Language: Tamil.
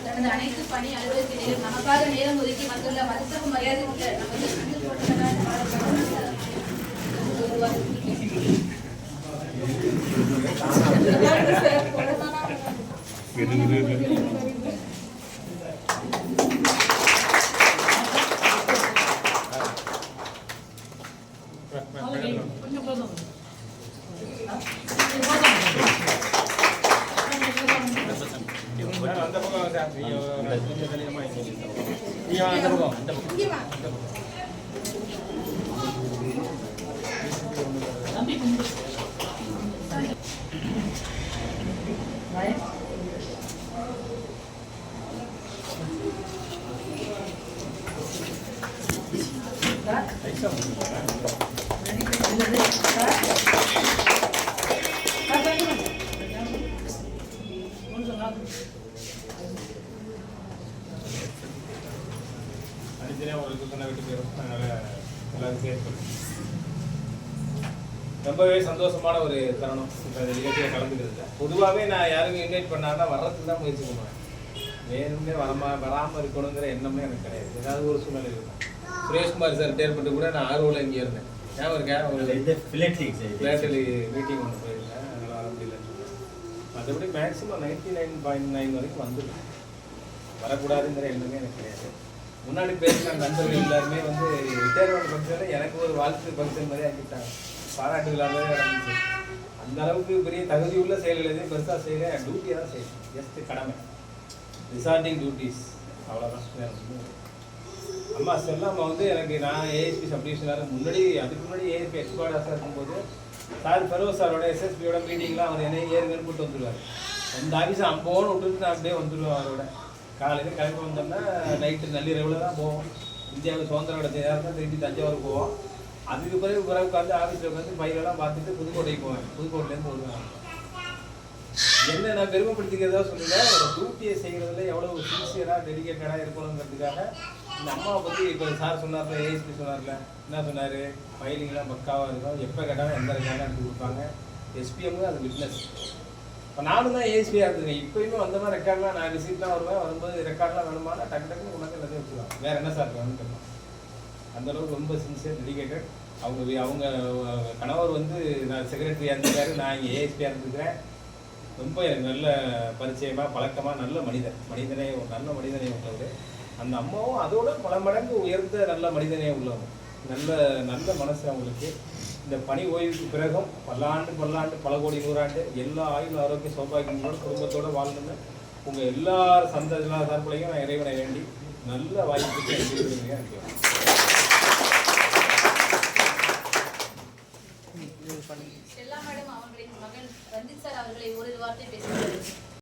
தனது அனைத்து பணி அலுவலகத்திலும் நமக்காக நேரம் ஒதுக்கி வந்துள்ள மருத்துவ மரியாதை உள்ள நமது ரொம்பவே சந்தோஷமான ஒரு தருணம். இப்போ இந்த நிகழ்ச்சியில் கலந்துக்கிறது பொதுவாகவே நான் யாருக்கும் இன்வைட் பண்ணாங்கன்னா வர்றதுக்கு தான் முயற்சி பண்ணுவேன். வேணுமே வராமல் இருக்கணுங்கிற எண்ணமே எனக்கு கிடையாது. ஏதாவது ஒரு சூழ்நிலை இருக்கும். சுரேஷ்குமார் சார் தேர்ப்பட்டு கூட நான் ஆர்வத்தில் இங்கே இருந்தேன். ஞாபகம் இருக்கேன். ஒரு பிளேட்டலி மீட்டிங் ஒன்று போயிருந்தேன். அதனால் வர முடியலன்னு சொன்னேன். மற்றபடி மேக்ஸிமம் 99.9 வரைக்கும் வந்துடும். வரக்கூடாதுங்கிற எண்ணமே எனக்கு கிடையாது. முன்னாடி பேசின நண்பர்கள் எல்லாருமே வந்து ரிட்டையர்மெண்ட் ஃபங்க்ஷனில் எனக்கு ஒரு வாழ்த்து ஃபங்க்ஷன் மாதிரி ஆக்கிட்டாங்க. பாராட்டு விழா மாதிரி நடந்துச்சு. அந்த அளவுக்கு பெரிய தகுதி உள்ள செயல்கள் எதையும் பெருசாக செய்யல. டியூட்டியை தான் செய்யணும். ஜஸ்ட் கடமை, ரிசார்ட்டிங் டியூட்டிஸ், அவ்வளோதான். அம்மா செல்லாமல் வந்து எனக்கு நான் ஏஎஸ்பி சப்டிவிஷனாக அதுக்கு முன்னாடி ஏஎஸ்பி எக்ஸ்பர்டாக இருக்கும்போது சார் ஃபெரோஸ் சாரோட எஸ்எஸ்பியோட மீட்டிங்லாம் அவர் என்னை ஏறுங்கன்னு கூட்டு வந்துடுவார். அந்த ஆஃபீஸை அம்போன்னு விட்டுட்டு நான் அப்படியே வந்துடுவேன். அவரோட காலையில் கிளம்பி வந்தோம்னா நைட்டு நள்ளிரவில் தான் போவோம். இந்தியாவுக்கு சுதந்திரம் கிடைச்ச நேரம் தான் திருப்பி தஞ்சாவூர் போவோம். அதுக்கு பிறகு உட்காந்து ஆஃபீஸில் உட்காந்து பையெல்லாம் பார்த்துட்டு புதுக்கோட்டைக்கு போவேன். புதுக்கோட்டையிலேருந்து வருவேன். என்ன நான் பெருமைப்படுத்திக்கிறதா சொல்லல, ஒரு டியூட்டியை செய்கிறதுல எவ்வளோ சின்சியராக டெடிக்கேட்டடாக இருக்கணுங்கிறதுக்காக இந்த அம்மாவை பற்றி இப்போ சார் சொன்னார்ல, ஏஎஸ்பி சொன்னார்ல, என்ன சொன்னார், ஃபைலிங்லாம் பக்காவாக இருக்கும், எப்போ கேட்டாலும் எந்த ரெக்கார்டும் எடுத்து கொடுப்பாங்க. எஸ்பிஎம் அது விட்னஸ். இப்போ நானும் தான் ஏஎஸ்பியாக இருந்துருக்கேன். இப்போயுமே வந்த மாதிரி ரெக்கார்ட்லாம் நான் ரிசீப்ட்லாம் வரும்போது ரெக்கார்ட்லாம் வேணுமானா டக்குன்னு கொண்டாந்து எல்லாத்தையும் வச்சுருவாங்க. வேறு என்ன சார் வேணும்னு கேட்பாங்க. அந்தளவுக்கு ரொம்ப சின்சியர், டெடிக்கேட்டட். அவங்க கணவர் வந்து நான் செக்ரட்டரியாக இருந்திருக்காரு, நான் இங்கே ஏஎஸ்பியாக இருந்துருக்கிறேன். ரொம்ப எனக்கு நல்ல பரிச்சயமாக பழக்கமாக நல்ல நல்ல மனிதனை உள்ளவர். அந்த அம்மாவும் அதோட பல மடங்கு உயர்ந்த நல்ல மனிதனே உள்ளவங்க. நல்ல மனசு அவங்களுக்கு. இந்த பணி ஓய்வுக்கு பிறகும் பல்லாண்டு பல கோடி நூறாண்டு எல்லா ஆயுள் ஆரோக்கிய சௌபாகியங்களோட குடும்பத்தோடு வாழ்ந்துன்னு உங்கள் எல்லார் சார்பிலையும் நான் இறைவனை வேண்டி நல்ல வாய்ப்புக்கு எனக்கு செல்லா மேடம் அவர்களின் மகன் ரஞ்சித் சார் அவர்களை ஒரு வார்த்தை பேசுகிறார்.